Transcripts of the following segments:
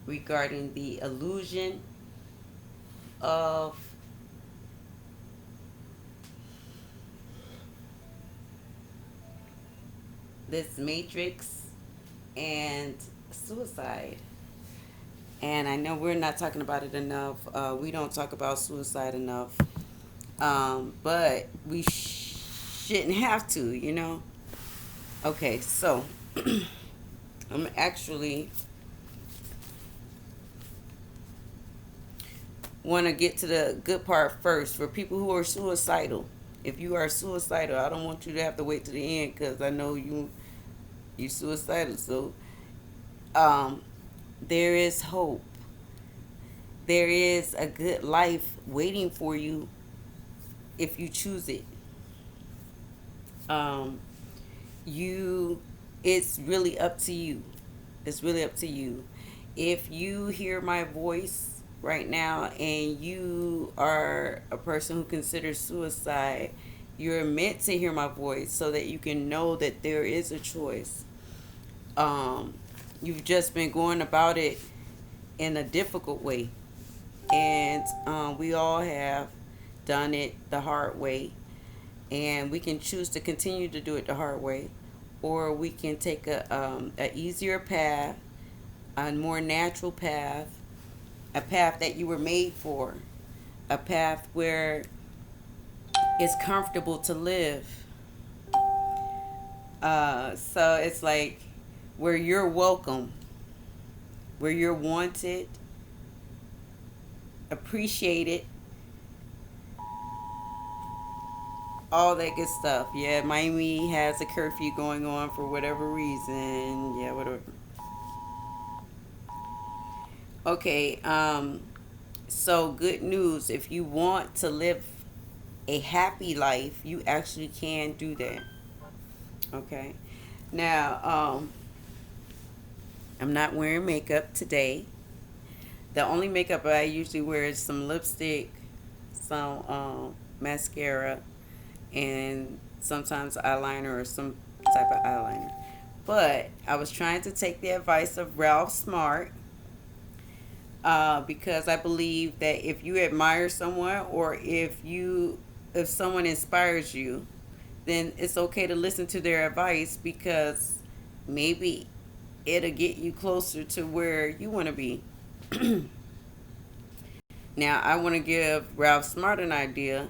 regarding the illusion of this matrix and suicide. And I know we're not talking about it enough. We don't talk about suicide enough. But we shouldn't have to, you know? Okay, so I'm actually want to get to the good part first for people who are suicidal. If you are suicidal, I don't want you to have to wait to the end because I know you suicidal. So um, there is hope. There is a good life waiting for you if you choose it. Um, you, it's really up to you. It's really up to you. If you hear my voice right now and you are a person who considers suicide, you're meant to hear my voice so that you can know that there is a choice. Um, you've just been going about it in a difficult way, and we all have done it the hard way, and we can choose to continue to do it the hard way, or we can take a easier path, a more natural path, a path that you were made for, a path where it's comfortable to live. So it's like where you're welcome, where you're wanted, appreciated, all that good stuff. Yeah, Miami has a curfew going on for whatever reason. Yeah, whatever. Okay, so good news. If you want to live a happy life, you actually can do that. Okay. Now, I'm not wearing makeup today. The only makeup I usually wear is some lipstick, some mascara, and sometimes eyeliner or some type of eyeliner. But I was trying to take the advice of Ralph Smart because I believe that if you admire someone or if someone inspires you, then it's okay to listen to their advice because maybe it'll get you closer to where you want to be. Now, I want to give Ralph Smart an idea.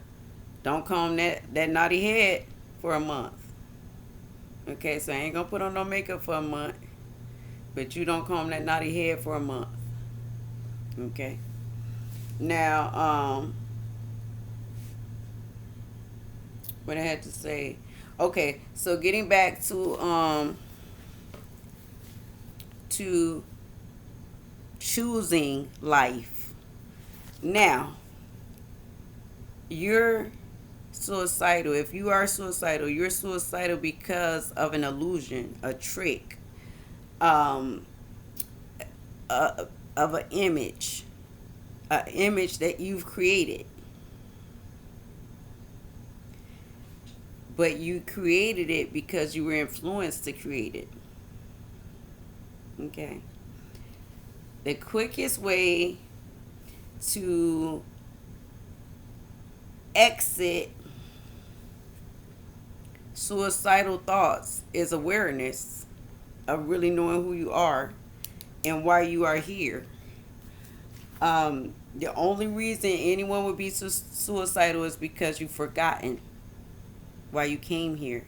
Don't comb that naughty head for a month. Okay, so I ain't gonna put on no makeup for a month, but you don't comb that naughty head for a month. Okay. Now, what I had to say. Okay, so getting back to choosing life. Now, you're suicidal. If you are suicidal, you're suicidal because of an illusion, a trick, um, of an image that you've created. But you created it because you were influenced to create it. Okay. The quickest way to exit suicidal thoughts is awareness of really knowing who you are and why you are here. The only reason anyone would be suicidal is because you've forgotten why you came here.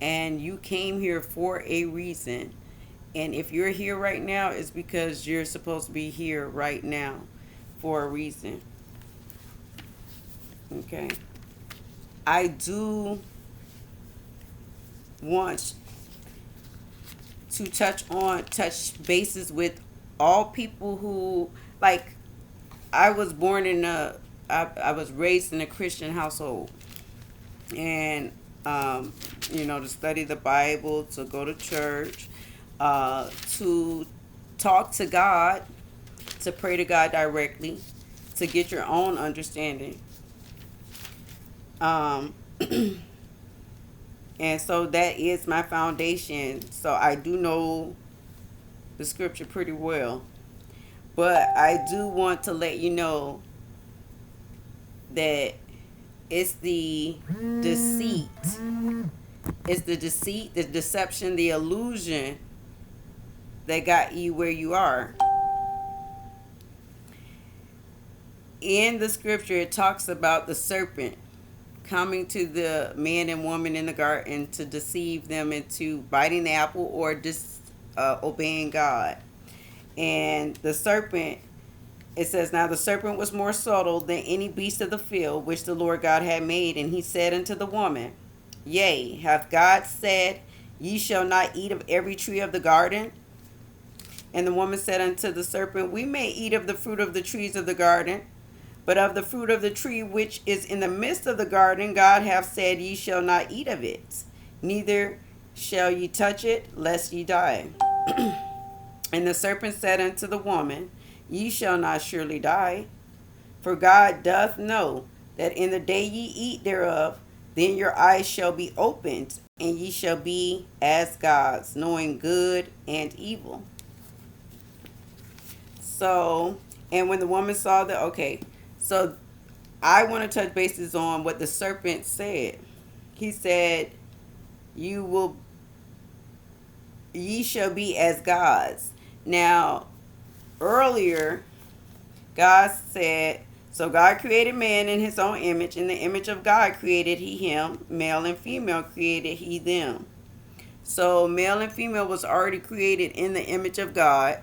And you came here for a reason. And if you're here right now, it's because you're supposed to be here right now for a reason. Okay. I do want to touch bases with all people who, like, I was raised in a Christian household, and to study the Bible, to go to church, to talk to God, to pray to God directly, to get your own understanding. Um, and so that is my foundation. So I do know the scripture pretty well. But I do want to let you know that it's the deceit. It's the deceit, the deception, the illusion that got you where you are. In the scripture, it talks about the serpent coming to the man and woman in the garden to deceive them into biting the apple or disobeying God. And the serpent, it says, now the serpent was more subtle than any beast of the field which the Lord God had made. And he said unto the woman, yea, hath God said, ye shall not eat of every tree of the garden? And the woman said unto the serpent, we may eat of the fruit of the trees of the garden, but of the fruit of the tree which is in the midst of the garden, God hath said, ye shall not eat of it, neither shall ye touch it, lest ye die. And the serpent said unto the woman, ye shall not surely die, for God doth know that in the day ye eat thereof, then your eyes shall be opened, and ye shall be as gods, knowing good and evil. So, and when the woman saw that, okay, so I want to touch bases on what the serpent said. He said, ye shall be as gods. Now, earlier, God said, so God created man in his own image. In the image of God created he him. Male and female created he them. So male and female was already created in the image of God.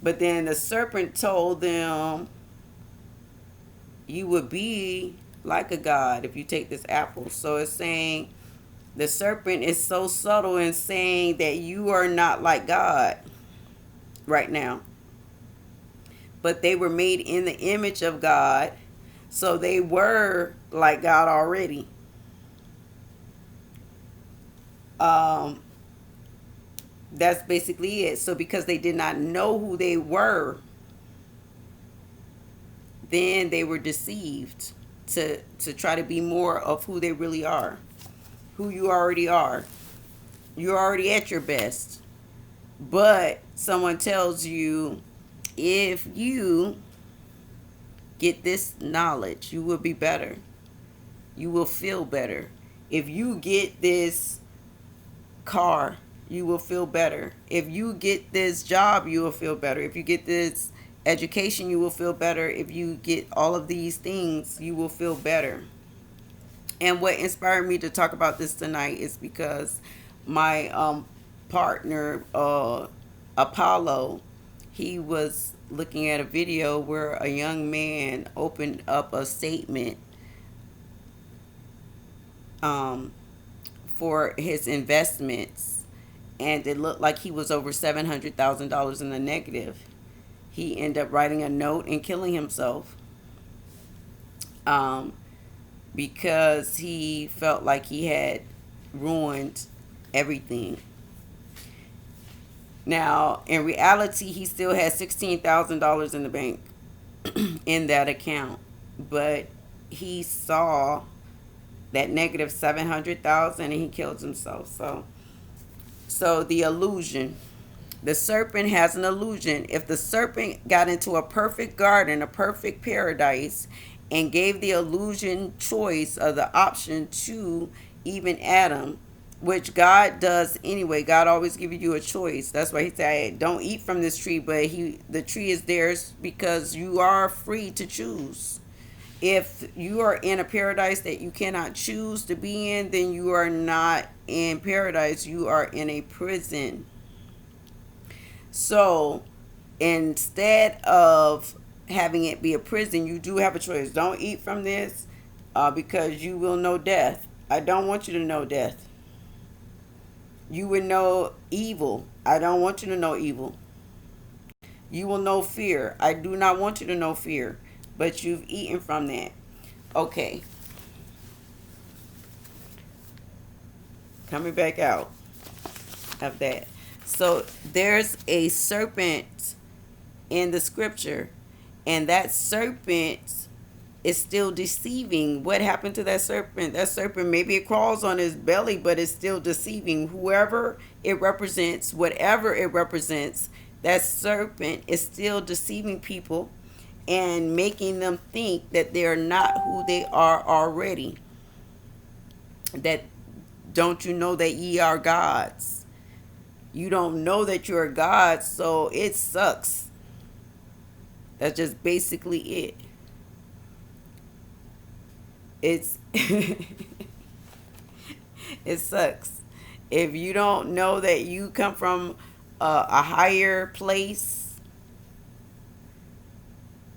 But then the serpent told them, you would be like a god if you take this apple. So it's saying the serpent is so subtle in saying that you are not like God right now. But they were made in the image of God, so they were like God already. That's basically it. So because they did not know who they were, then they were deceived to try to be more of who they really are, who you already are. You're already at your best. But someone tells you, if you get this knowledge, you will be better. You will feel better. If you get this car, you will feel better. If you get this job, you will feel better. If you get this education, you will feel better. If you get all of these things, you will feel better. And what inspired me to talk about this tonight is because my partner, Apollo, he was looking at a video where a young man opened up a statement for his investments, and it looked like he was over $700,000 in the negative. He ended up writing a note and killing himself because he felt like he had ruined everything. Now, in reality, he still had $16,000 in the bank in that account, but he saw that negative 700,000 and he killed himself. So the illusion, the serpent has an illusion. If the serpent got into a perfect garden, a perfect paradise, and gave the illusion choice of the option to even Adam, which God does anyway. God always gives you a choice. That's why he said, don't eat from this tree, but the tree is theirs because you are free to choose. If you are in a paradise that you cannot choose to be in, then you are not in paradise. You are in a prison. So instead of having it be a prison, you do have a choice. Don't eat from this because you will know death. I don't want you to know death. You will know evil. I don't want you to know evil. You will know fear. I do not want you to know fear. But you've eaten from that. Okay. Coming back out of that. So there's a serpent in the scripture, and that serpent is still deceiving. What happened to that serpent? That serpent, maybe it crawls on his belly, but it's still deceiving. Whoever it represents, whatever it represents, That serpent is still deceiving people and making them think that they're not who they are already. That don't you know that ye are gods? You don't know that you're a god, so it sucks. That's just basically it. It's it sucks. If you don't know that you come from a higher place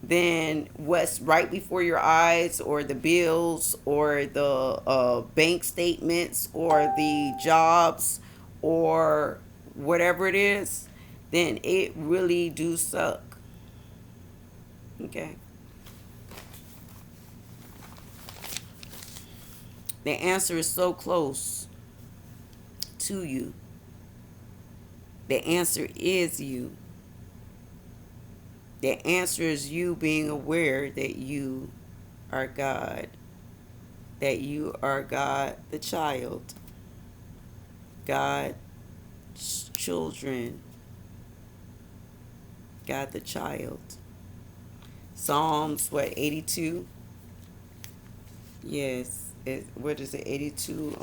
than what's right before your eyes, or the bills, or the bank statements, or the jobs, or whatever it is, then it really do suck. Okay. The answer is so close to you. The answer is you. The answer is you being aware that you are God. That you are God the child. God's children. God the child. Psalms, what, 82? Yes. What is it, 82?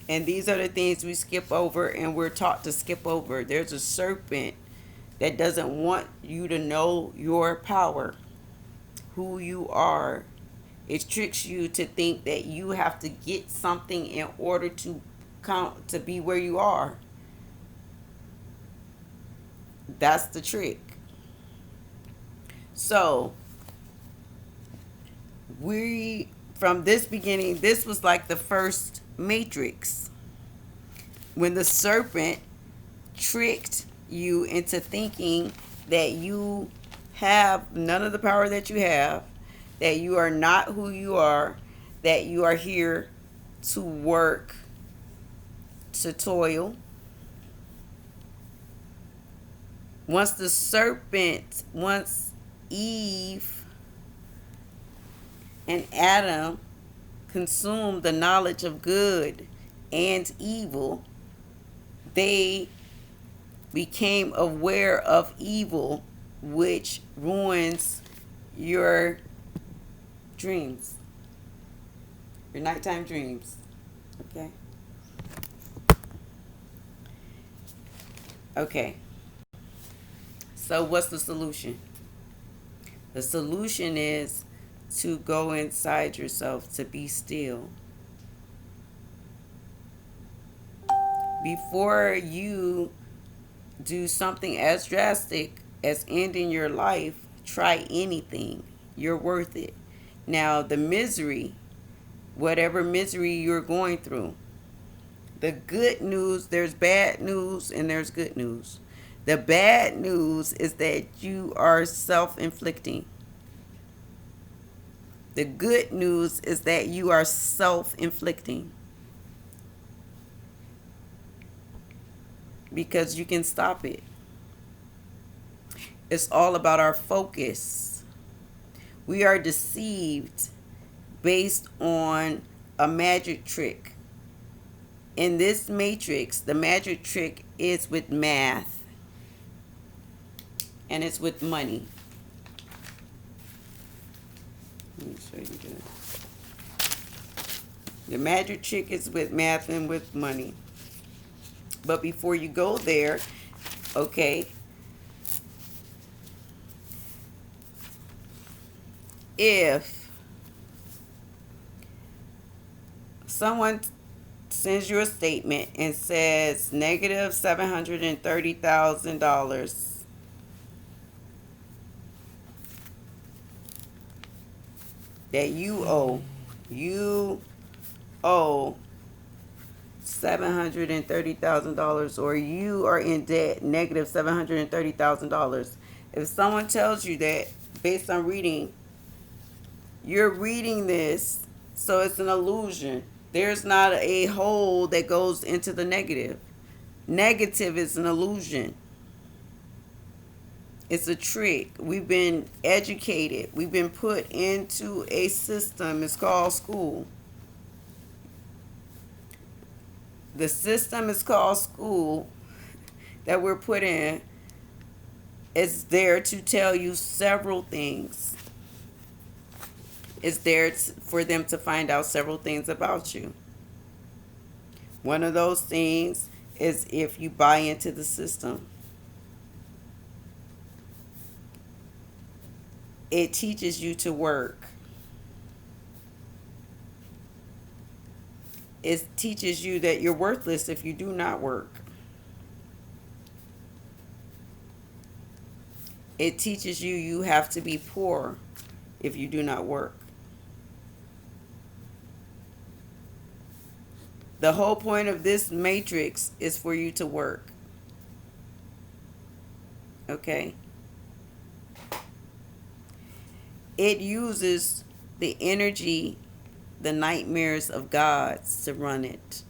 And these are the things we skip over and we're taught to skip over. There's a serpent that doesn't want you to know your power, who you are. It tricks you to think that you have to get something in order to come to be where you are. That's the trick. So, we from this beginning, this was like the first Matrix, when the serpent tricked you into thinking that you have none of the power that you have, that you are not who you are, that you are here to work, to toil. Once Eve and Adam consumed the knowledge of good and evil, they became aware of evil, which ruins your dreams, your nighttime dreams. Okay? Okay. So, what's the solution? The solution is to go inside yourself, to be still. Before you do something as drastic as ending your life, try anything. You're worth it. Now, the misery, whatever misery you're going through, the good news, there's bad news and there's good news. The bad news is that you are self-inflicting. The good news is that you are self-inflicting. Because you can stop it. It's all about our focus. We are deceived based on a magic trick. In this matrix, the magic trick is with math. And it's with money. Let me show you that. The magic trick is with math and with money. But before you go there, okay, if someone sends you a statement and says negative $730,000 that you owe $730,000, or you are in debt negative $730,000. If someone tells you that based on reading, you're reading this, so it's an illusion. There's not a hole that goes into the negative. Negative is an illusion. It's a trick. We've been educated. We've been put into a system. It's called school. The system is called school that we're put in. It's there to tell you several things. It's there for them to find out several things about you. One of those things is if you buy into the system. It teaches you to work. It teaches you that you're worthless if you do not work. It teaches you you have to be poor if you do not work. The whole point of this matrix is for you to work. Okay? It uses the energy, the nightmares of gods to run it.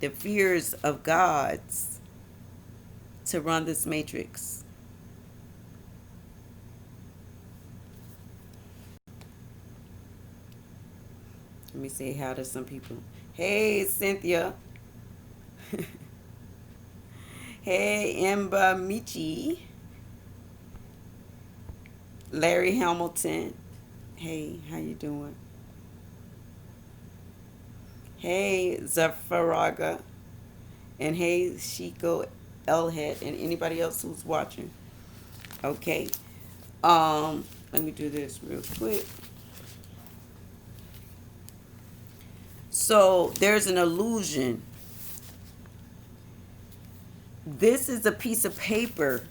The fears of gods to run this matrix. Let me say hi to some people. Hey, Cynthia. Hey, Emba Michi. Larry Hamilton. Hey, how you doing? Hey, Zafaraga. And hey, Shiko Elhead. And anybody else who's watching. Okay. Let me do this real quick. So there's an illusion. This is a piece of paper.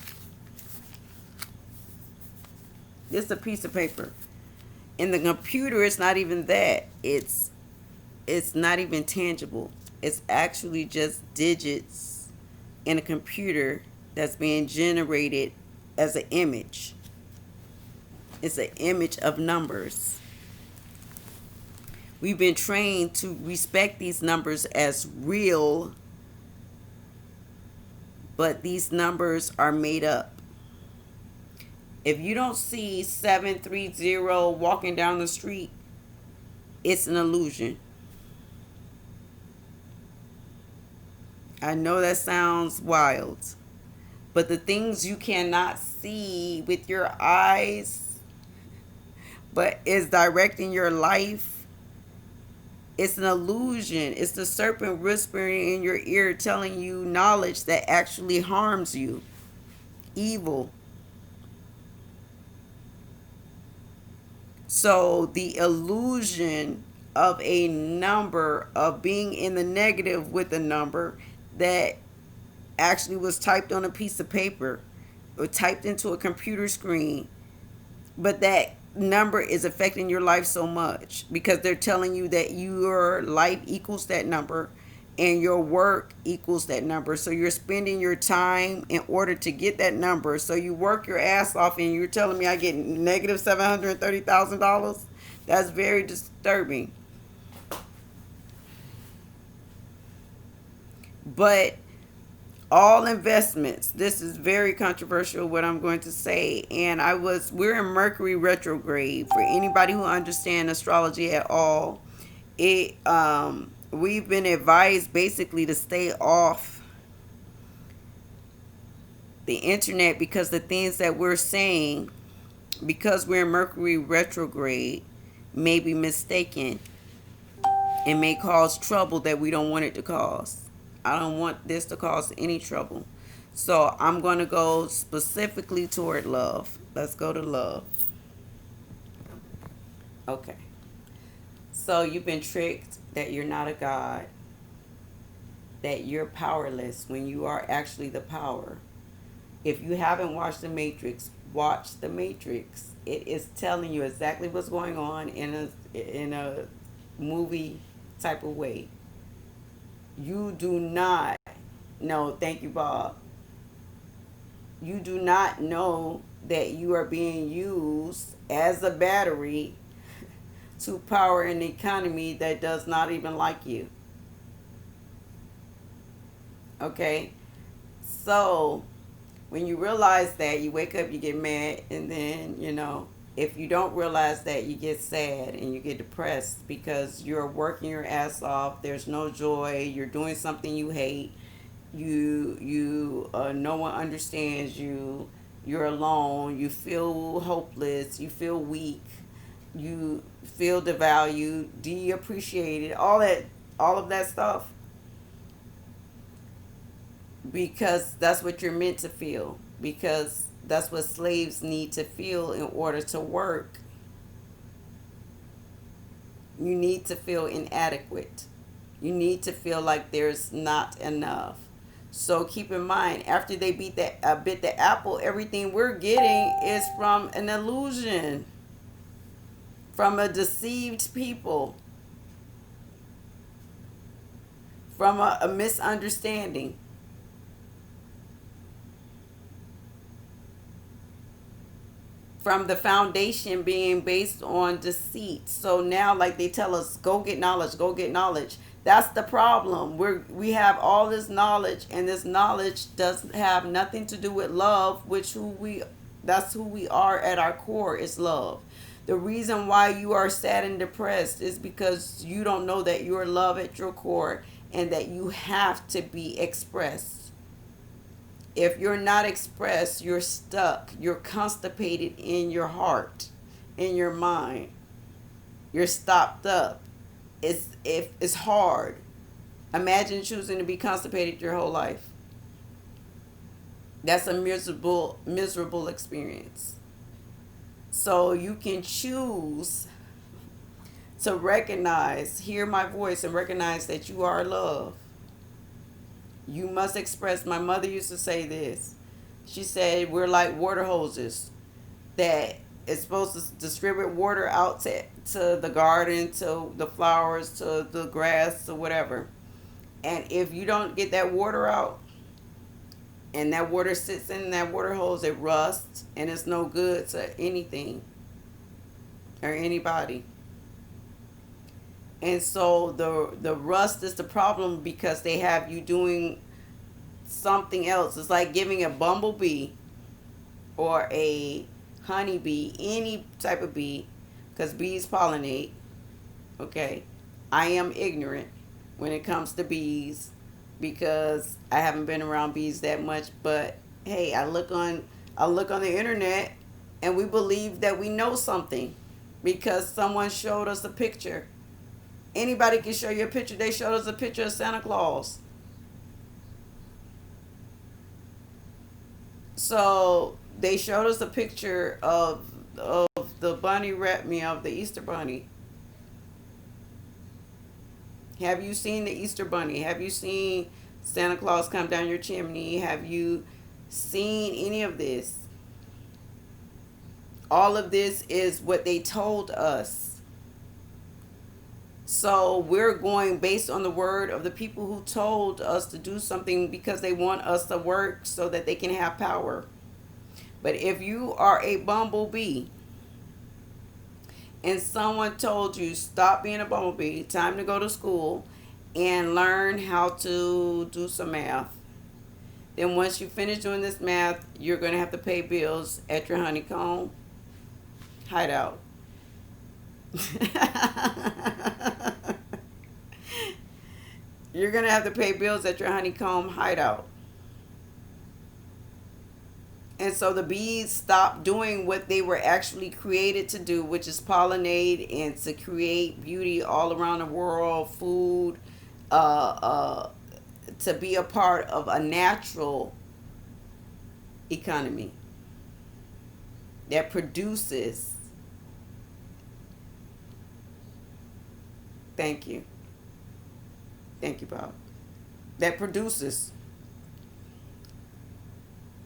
This is a piece of paper. In the computer, it's not even that. It's not even tangible. It's actually just digits in a computer that's being generated as an image. It's an image of numbers. We've been trained to respect these numbers as real, but these numbers are made up. If you don't see 730 walking down the street, it's an illusion. I know that sounds wild, but the things you cannot see with your eyes, but is directing your life, it's an illusion. It's the serpent whispering in your ear telling you knowledge that actually harms you. Evil. So the illusion of a number, of being in the negative with a number that actually was typed on a piece of paper or typed into a computer screen, but that number is affecting your life so much because they're telling you that your life equals that number and your work equals that number. So you're spending your time in order to get that number. So you work your ass off and you're telling me I get negative $730,000? That's very disturbing. But all investments, this is very controversial what I'm going to say, and we're in Mercury retrograde. For anybody who understands astrology at all, we've been advised basically to stay off the internet because the things that we're saying, because we're in Mercury retrograde, may be mistaken and may cause trouble that we don't want it to cause. I don't want this to cause any trouble. So I'm going to go specifically toward love. Let's go to love. Okay. So you've been tricked that you're not a god, that you're powerless when you are actually the power. If you haven't watched The Matrix, watch The Matrix. It is telling you exactly what's going on in a movie type of way. You do not know, thank you, Bob. You do not know that you are being used as a battery to power an economy that does not even like you. Okay? So, When you realize that, you wake up, you get mad, and then, if you don't realize that, you get sad and you get depressed because you're working your ass off. There's no joy. You're doing something you hate. No one understands you. You're alone. You feel hopeless. You feel weak. You feel devalued, de-appreciated, all of that stuff, because that's what you're meant to feel, because that's what slaves need to feel in order to work. You need to feel inadequate. You need to feel like there's not enough. So keep in mind, after they bit the apple, everything we're getting is from an illusion, from a deceived people, from a misunderstanding. From the foundation being based on deceit. So now, like they tell us, go get knowledge, go get knowledge. That's the problem. We have all this knowledge, and this knowledge does have nothing to do with love, which who we that's who we are at our core is love. The reason why you are sad and depressed is because you don't know that you're love at your core and that you have to be expressed. If you're not expressed, you're stuck. You're constipated in your heart, in your mind. You're stopped up. It's hard. Imagine choosing to be constipated your whole life. That's a miserable experience. So you can choose to recognize, hear my voice, and recognize that you are love. You must express. My mother used to say this. She said, we're like water hoses that is supposed to distribute water out to the garden, to the flowers, to the grass, to whatever. And if you don't get that water out, and that water sits in that water hose, it rusts, and it's no good to anything or anybody. And so the rust is the problem because they have you doing something else. It's like giving a bumblebee or a honeybee, any type of bee, because bees pollinate. Okay, I am ignorant when it comes to bees because I haven't been around bees that much. But hey, I look on the internet, and we believe that we know something because someone showed us a picture. Anybody can show you a picture. They showed us a picture of Santa Claus. So they showed us a picture of the bunny of the Easter bunny. Have you seen the Easter bunny? Have you seen Santa Claus come down your chimney? Have you seen any of this? All of this is what they told us. So we're going based on the word of the people who told us to do something because they want us to work so that they can have power. But if you are a bumblebee and someone told you stop being a bumblebee, time to go to school and learn how to do some math, then once you finish doing this math, you're going to have to pay bills at your honeycomb hideout. You're going to have to pay bills at your honeycomb hideout. And so the bees stop doing what they were actually created to do, which is pollinate and to create beauty all around the world, food, to be a part of a natural economy that produces. Thank you. Thank you, Bob. That produces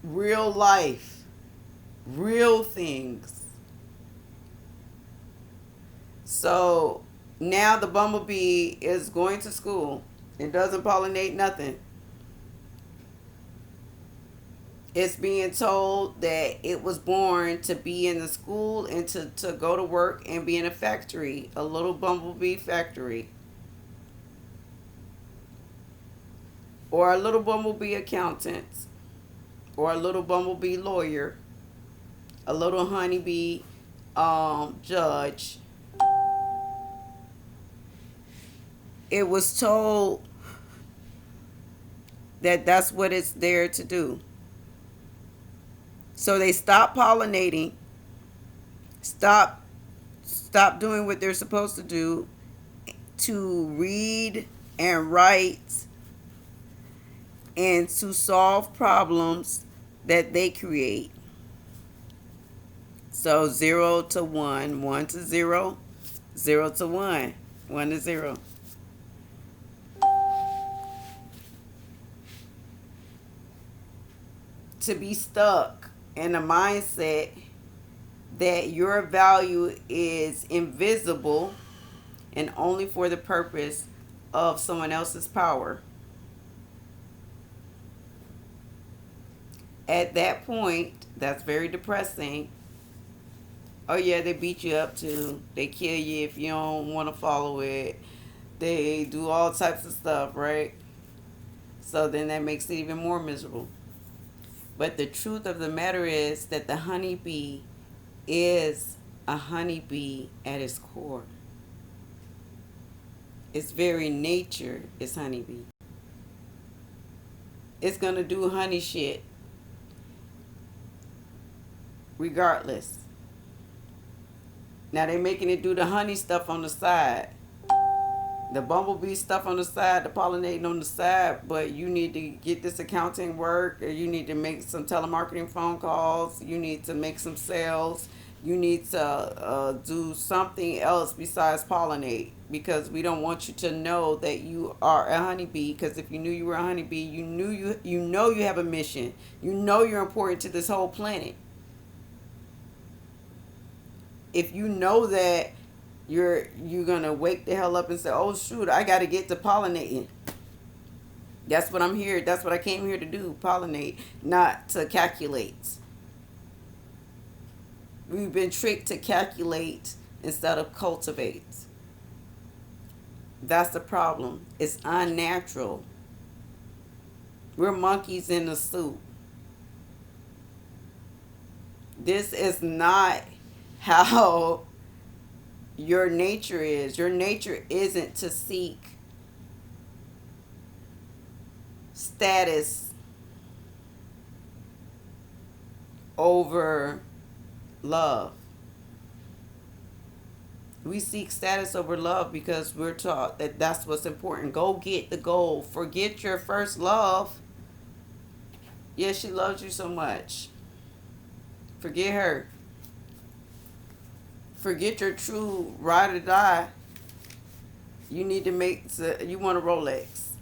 real life, real things. So now the bumblebee is going to school. It doesn't pollinate nothing. It's being told that it was born to be in the school and to go to work and be in a factory, a little bumblebee factory. Or a little bumblebee accountant. or a little bumblebee lawyer, a little honeybee judge. It was told that that's what it's there to do. So they stop pollinating, stop stop doing what they're supposed to do, to read and write and to solve problems that they create. So 0 to 1, 1 to 0, 0 to 1, 1 to 0. To be stuck in a mindset that your value is invisible and only for the purpose of someone else's power. At that point, that's very depressing. Oh yeah, they beat you up too. They kill you if you don't want to follow it. They do all types of stuff, right? So then that makes it even more miserable. But the truth of the matter is that the honeybee is a honeybee at its core. Its very nature is honeybee. It's going to do honey shit regardless. Now they're making it do the honey stuff on the side. The bumblebee stuff on the side, the pollinating on the side, but you need to get this accounting work, or you need to make some telemarketing phone calls, you need to make some sales, you need to do something else besides pollinate, because we don't want you to know that you are a honeybee, because if you knew you were a honeybee, you know you have a mission, you know you're important to this whole planet. If you know that you're gonna wake the hell up and say, oh shoot, I gotta get to pollinating. That's what I'm here. That's what I came here to do, pollinate, not to calculate. We've been tricked to calculate instead of cultivate. That's the problem. It's unnatural. We're monkeys in a suit. This is not how your nature is. Your nature isn't to seek status over love. We seek status over love because we're taught that that's what's important. Go get the goal. Forget your first love. Yeah, she loves you so much. Forget her. Forget your true ride or die. You need to you want a Rolex.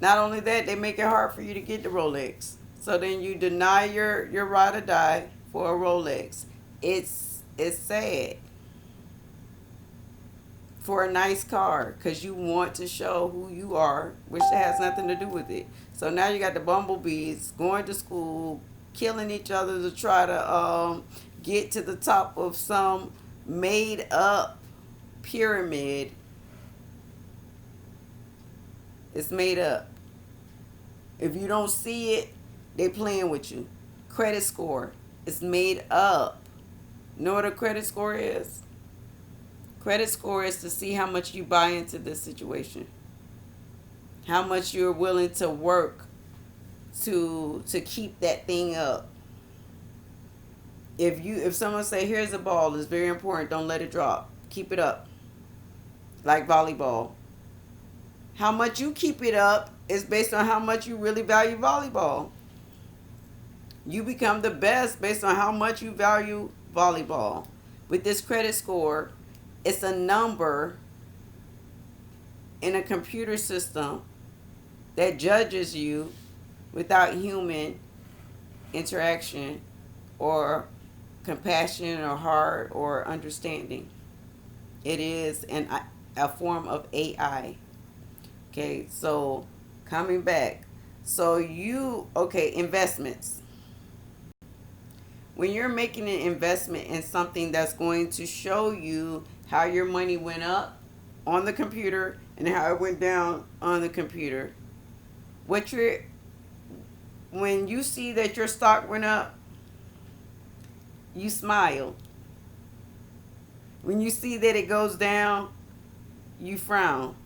Not only that, they make it hard for you to get the Rolex. So then you deny your ride or die for a Rolex. It's sad. For a nice car, because you want to show who you are, which has nothing to do with it. So now you got the bumblebees going to school, killing each other to try to get to the top of some made up pyramid. It's made up. If you don't see it, they playing with you. Credit score. It's made up. Know what a credit score is? Credit score is to see how much you buy into this situation. How much you're willing to work to keep that thing up. If someone say, here's a ball, it's very important, don't let it drop. Keep it up. Like volleyball. How much you keep it up is based on how much you really value volleyball. You become the best based on how much you value volleyball. With this credit score, it's a number in a computer system that judges you without human interaction or compassion or heart or understanding. It is a form of AI. Okay, so coming back. So investments. When you're making an investment in something that's going to show you how your money went up on the computer and how it went down on the computer, what you're when you see that your stock went up, you smile. When you see that it goes down, you frown.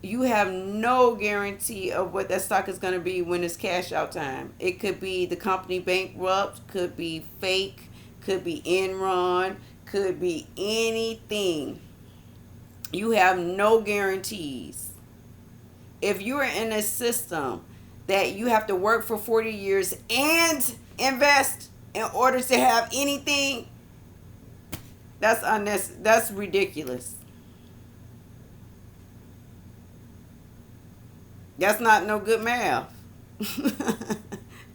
You have no guarantee of what that stock is going to be when it's cash out time. It could be the company bankrupt, could be fake, could be Enron, could be anything. You have no guarantees. If you are in a system that you have to work for 40 years and invest in order to have anything, that's unnecessary. That's ridiculous. That's not no good math.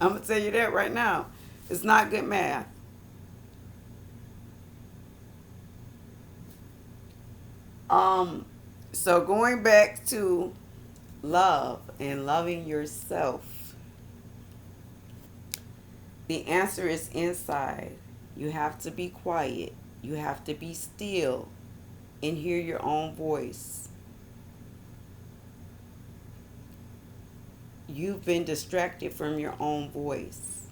I'm gonna tell you that right now. It's not good math. Um, so going back to love and loving yourself, the answer is inside. You have to be quiet. You have to be still and hear your own voice. You've been distracted from your own voice.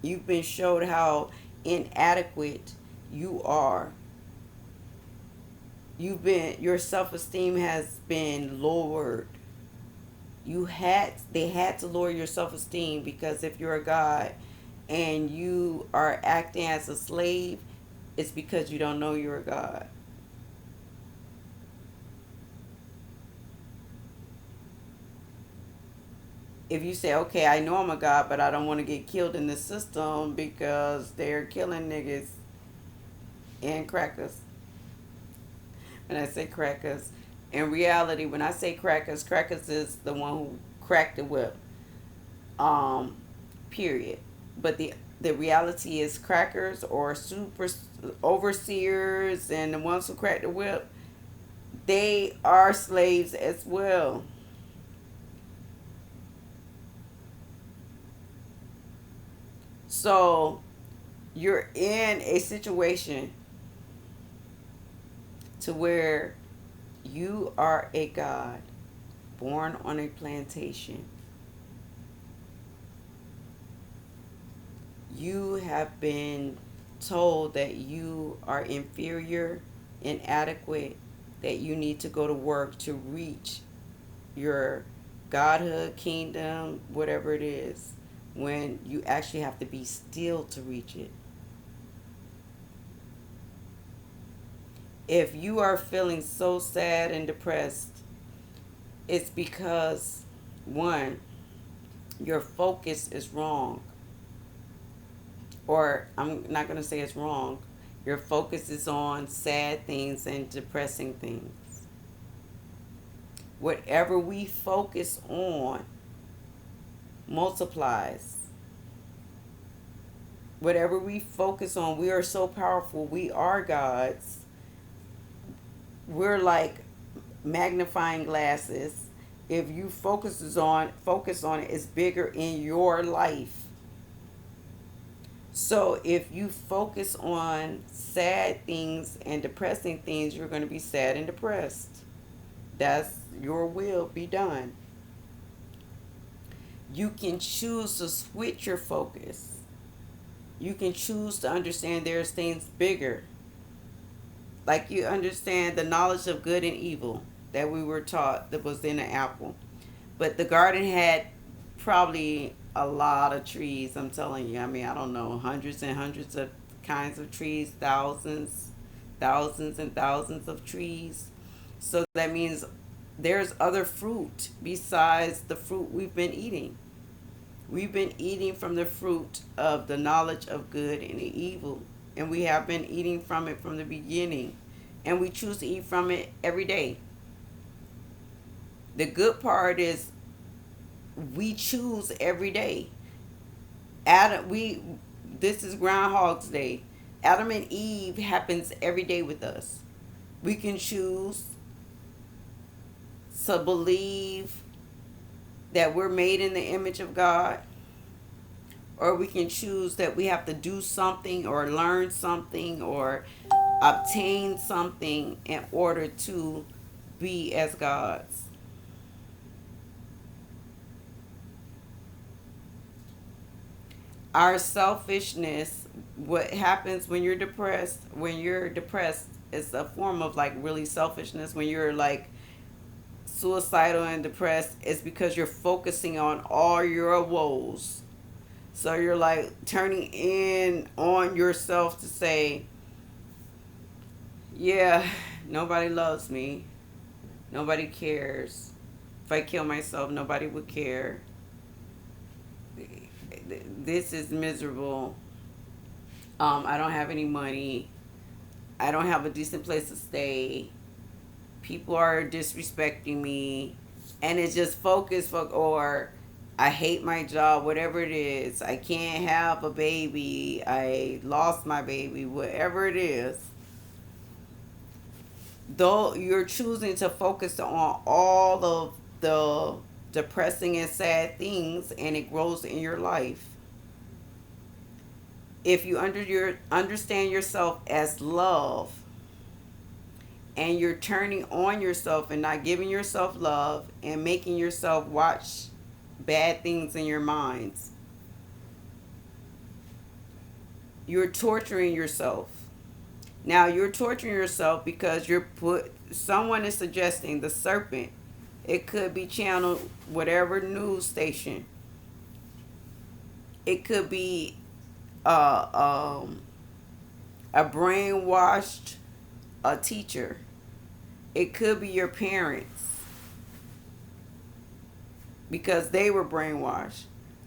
You've been showed how inadequate you are. Your self-esteem has been lowered. They had to lower your self-esteem because if you're a god and you are acting as a slave, it's because you don't know you're a god. If you say, okay, I know I'm a god, but I don't want to get killed in the system because they're killing niggas and crackers. When I say crackers, in reality, when I say crackers, crackers is the one who cracked the whip. Um, period. But the reality is crackers or super overseers and the ones who crack the whip, they are slaves as well. So you're in a situation to where you are a god born on a plantation. You have been told that you are inferior, inadequate, that you need to go to work to reach your godhood, kingdom, whatever it is, when you actually have to be still to reach it. If you are feeling so sad and depressed, it's because, one, your focus is wrong. Or I'm not going to say it's wrong. Your focus is on sad things and depressing things. Whatever we focus on multiplies. Whatever we focus on, we are so powerful. We are gods. We're like magnifying glasses. If you focus on it, it's bigger in your life. So if you focus on sad things and depressing things, you're going to be sad and depressed. That's your will be done. You can choose to switch your focus. You can choose to understand there's things bigger. Like you understand the knowledge of good and evil that we were taught that was in the apple. But the garden had probably a lot of trees, I'm telling you. I mean, I don't know, hundreds and hundreds of kinds of trees, thousands and thousands of trees. So that means there's other fruit besides the fruit we've been eating. We've been eating from the fruit of the knowledge of good and evil, and we have been eating from it from the beginning, and we choose to eat from it every day. The good part is we choose every day. Adam, we this is Groundhog's Day. Adam and Eve happens every day with us. We can choose to believe that we're made in the image of God, or we can choose that we have to do something or learn something or obtain something in order to be as gods. Our selfishness, what happens when you're depressed is a form of like really selfishness. When you're like suicidal and depressed, it's because you're focusing on all your woes. So you're like turning in on yourself to say, yeah, nobody loves me, nobody cares. If I kill myself, nobody would care. This is miserable. I don't have any money. I don't have a decent place to stay. People are disrespecting me. And it's just or I hate my job, whatever it is. I can't have a baby. I lost my baby, whatever it is. Though you're choosing to focus on all of the depressing and sad things, and it grows in your life. If you understand yourself as love, and you're turning on yourself and not giving yourself love and making yourself watch bad things in your minds, you're torturing yourself. Now you're torturing yourself because someone is suggesting the serpent. It could be channeled whatever news station. It could be a brainwashed a teacher. It could be your parents because they were brainwashed,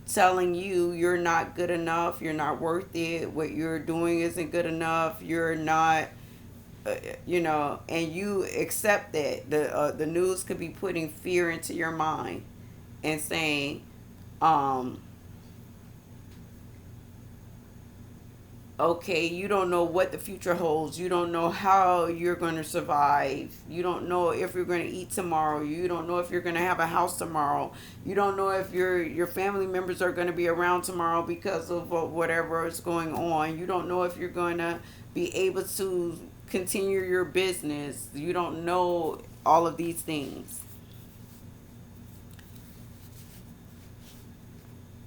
telling you you're not good enough, you're not worth it, what you're doing isn't good enough, you're not, and you accept that. The news could be putting fear into your mind and saying, um, okay, you don't know what the future holds. You don't know how you're going to survive. You don't know if you're going to eat tomorrow. You don't know if you're going to have a house tomorrow. You don't know if your family members are going to be around tomorrow because of whatever is going on. You don't know if you're going to be able to continue your business. You don't know all of these things.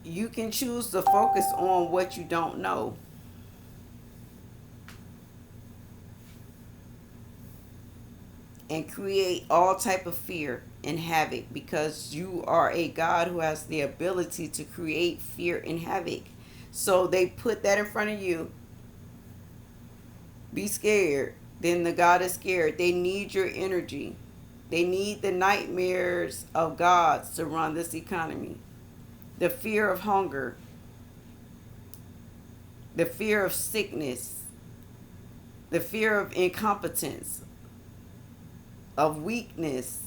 You can choose to focus on what you don't know. And create all type of fear and havoc, because you are a God who has the ability to create fear and havoc. So they put that in front of you. Be scared. Then the God is scared. They need your energy. They need the nightmares of gods to run this economy. The fear of hunger, the fear of sickness, the fear of incompetence, of weakness,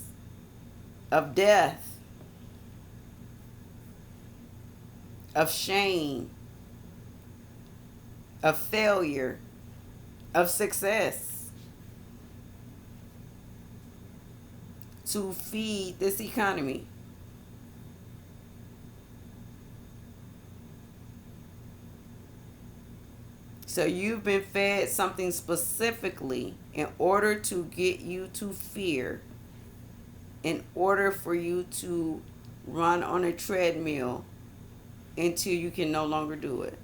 of death, of shame, of failure, of success, to feed this economy. So you've been fed something specifically in order to get you to fear, in order for you to run on a treadmill until you can no longer do it.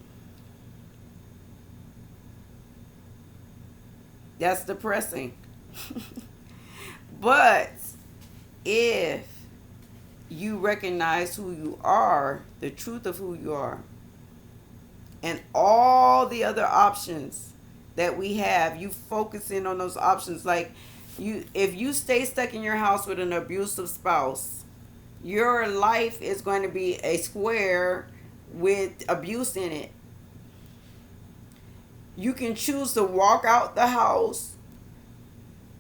That's depressing. But if you recognize who you are, the truth of who you are, and all the other options that we have, you focus in on those options. Like, if you stay stuck in your house with an abusive spouse, your life is going to be a square with abuse in it. You can choose to walk out the house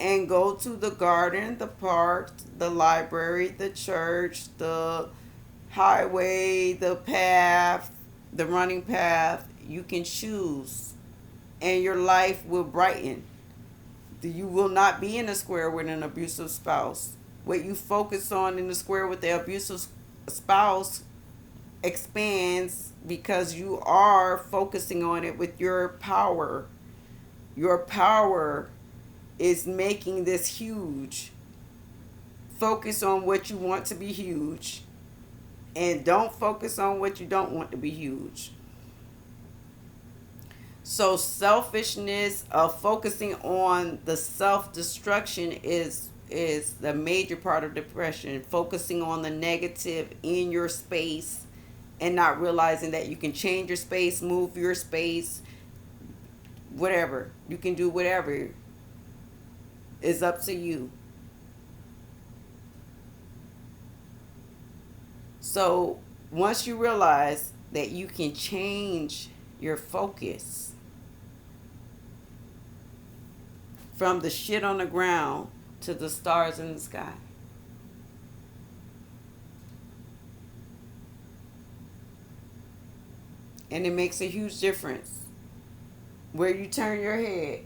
and go to the garden, the park, the library, the church, the highway, the path, the running path. You can choose, and your life will brighten. You will not be in a square with an abusive spouse. What you focus on in the square with the abusive spouse expands because you are focusing on it with your power. Your power is making this huge. Focus on what you want to be huge, and don't focus on what you don't want to be huge. So selfishness of focusing on the self destruction is the major part of depression. Focusing on the negative in your space and not realizing that you can change your space, move your space, whatever. You can do whatever. It's up to you. So once you realize that you can change your focus from the shit on the ground to the stars in the sky, and it makes a huge difference where you turn your head.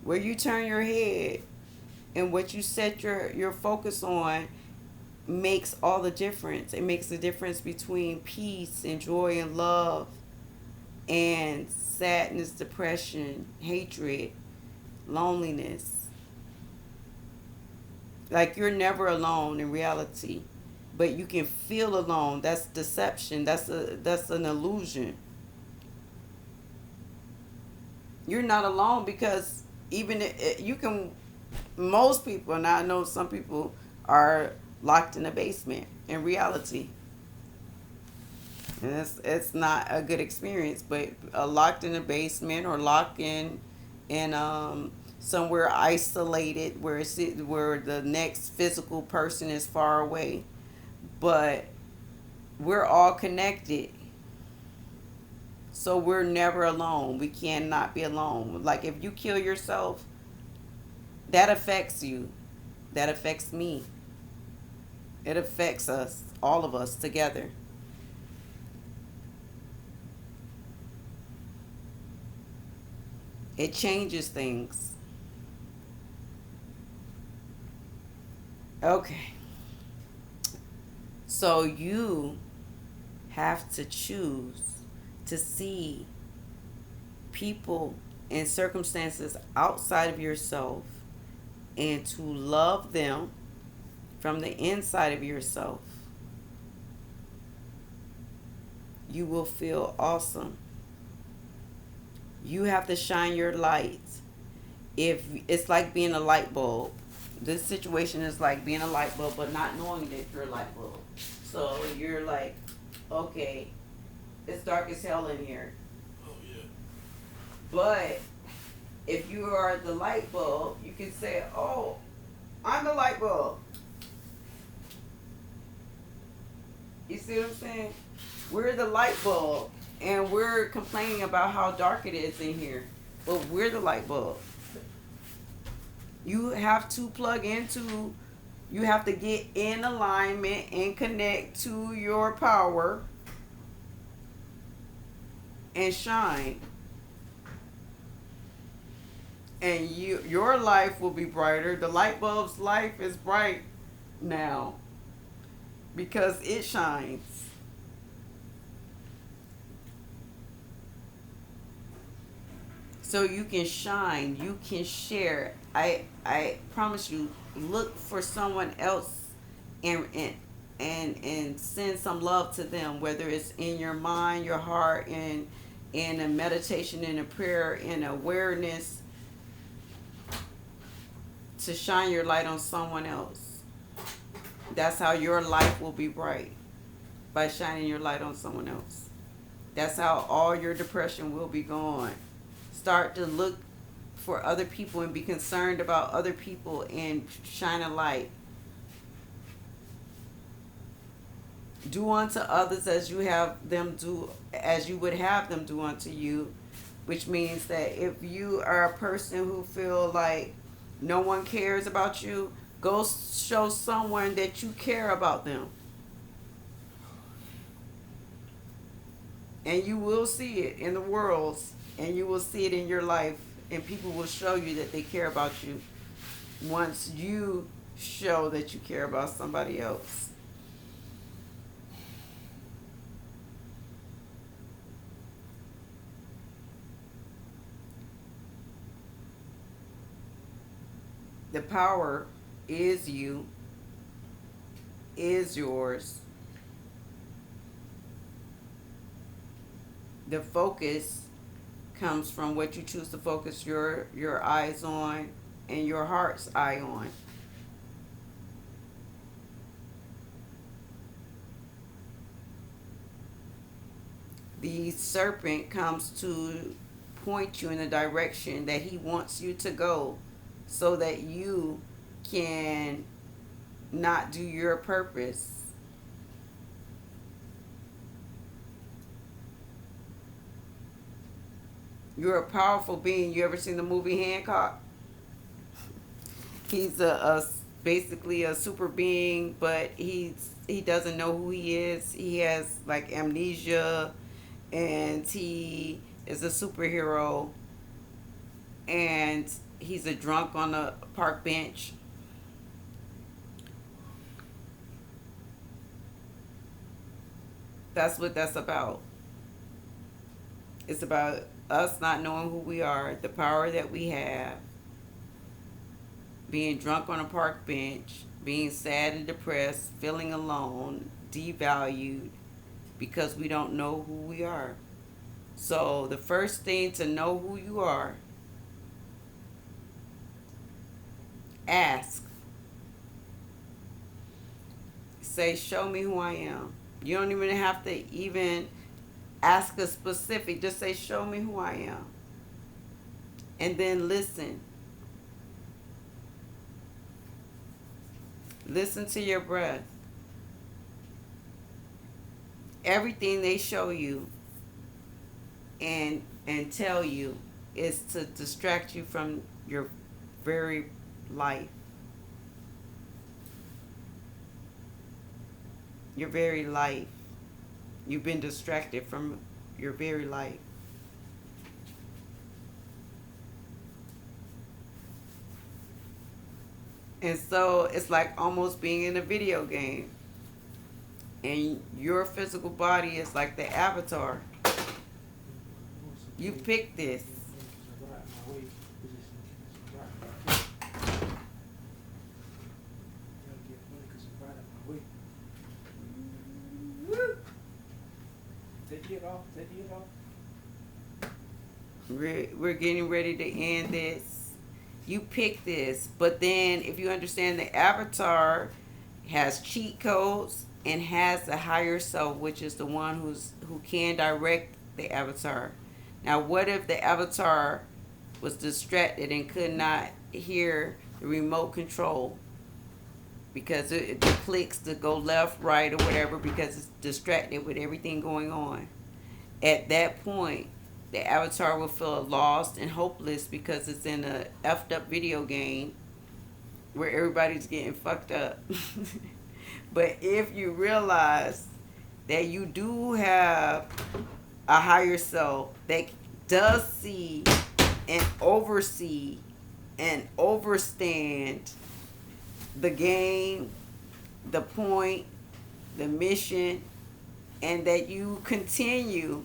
Where you turn your head and what you set your focus on makes all the difference. It makes the difference between peace and joy and love and sadness, depression, hatred, loneliness. Like you're never alone in reality, but you can feel alone. That's deception. That's an illusion. You're not alone because even you can, most people, and I know some people are locked in a basement in reality, and it's not a good experience. But locked in a basement or locked in somewhere isolated where where the next physical person is far away, but we're all connected. So we're never alone. We cannot be alone. Like if you kill yourself, that affects you. That affects me. It affects us, all of us together. It changes things. Okay. So you have to choose to see people and circumstances outside of yourself and to love them from the inside of yourself. You will feel awesome. You have to shine your light. If it's like being a light bulb, this situation is like being a light bulb, but not knowing that you're a light bulb. So you're like, okay, it's dark as hell in here. Oh yeah. But if you are the light bulb, you can say, "Oh, I'm the light bulb." You see what I'm saying? We're the light bulb, and we're complaining about how dark it is in here, but we're the light bulb. You have to plug into, you have to get in alignment and connect to your power and shine. And your life will be brighter. The light bulb's life is bright now because it shines. So you can shine, you can share. I promise you, look for someone else and send some love to them, whether it's in your mind, your heart, and in a meditation, in a prayer, in awareness, to shine your light on someone else. That's how your life will be bright, by shining your light on someone else. That's how all your depression will be gone. Start to look for other people and be concerned about other people and shine a light. Do unto others as you have them do, as you would have them do unto you, which means that if you are a person who feel like no one cares about you, go show someone that you care about them, and you will see it in the world, and you will see it in your life, and people will show you that they care about you once you show that you care about somebody else. The power is you, is yours. The focus comes from what you choose to focus your eyes on and your heart's eye on. The serpent comes to point you in the direction that he wants you to go so that you can not do your purpose. You're a powerful being. You ever seen the movie Hancock? He's a basically a super being, but he doesn't know who he is. He has like amnesia, and he is a superhero, and he's a drunk on a park bench. That's what that's about. It's about us not knowing who we are, the power that we have, being drunk on a park bench, being sad and depressed, feeling alone, devalued because we don't know who we are. So, the first thing to know who you are, ask. Say, show me who I am. You don't even have to even ask a specific, just say, show me who I am. And then listen. Listen to your breath. Everything they show you and tell you is to distract you from your very life. Your very life. You've been distracted from your very life. And so it's like almost being in a video game. And your physical body is like the avatar. You pick this. We're getting ready to end this. You pick this, but then if you understand the avatar has cheat codes and has the higher self, which is the one who can direct the avatar. Now, what if the avatar was distracted and could not hear the remote control because it clicks to go left, right, or whatever because it's distracted with everything going on? At that point, the avatar will feel lost and hopeless because it's in a effed up video game where everybody's getting fucked up. But if you realize that you do have a higher self that does see and oversee and overstand the game, the point, the mission, and that you continue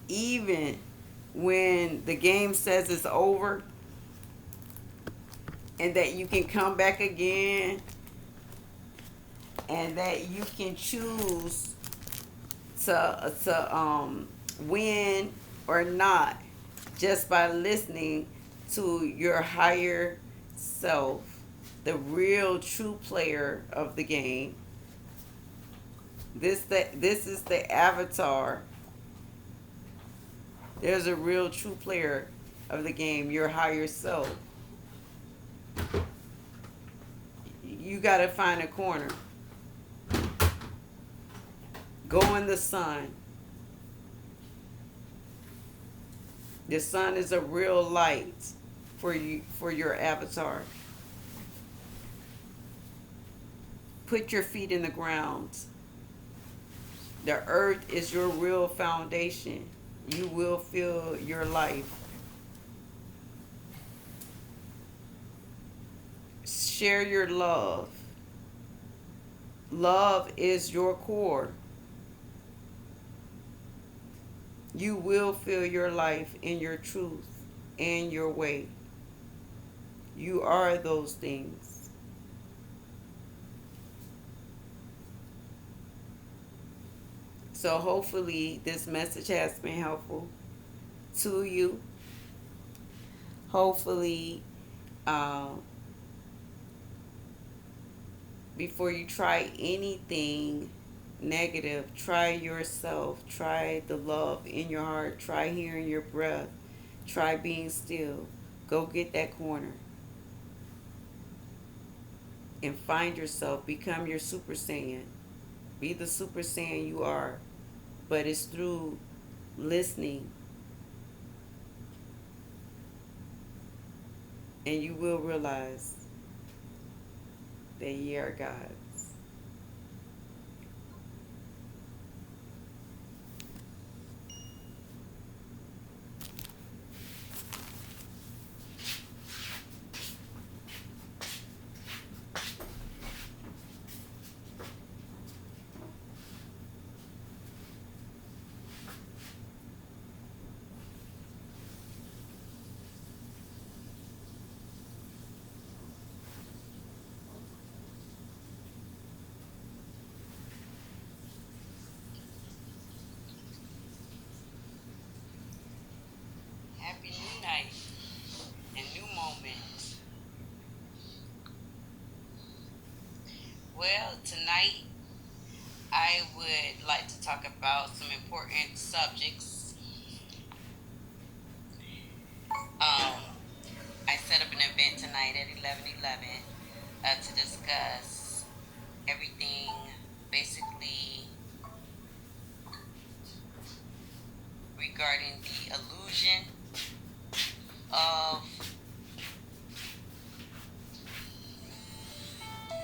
even when the game says it's over, and that you can come back again, and that you can choose to win or not just by listening to your higher self, the real true player of the game. This is the avatar. There's a real true player of the game, your higher self. You got to find a corner. Go in the sun. The sun is a real light for you, for your avatar. Put your feet in the ground. The earth is your real foundation. You will feel your life. Share your love. Love is your core. You will feel your life in your truth and your way. You are those things. So hopefully this message has been helpful to you. Hopefully, um, before you try anything negative, try yourself. Try the love in your heart. Try hearing your breath. Try being still. Go get that corner and find yourself. Become your Super Saiyan. Be the Super Saiyan you are. But it's through listening, and you will realize that ye are gods. Happy new night and new moment. Well, tonight I would like to talk about some important subjects. I set up an event tonight at 11:11 to discuss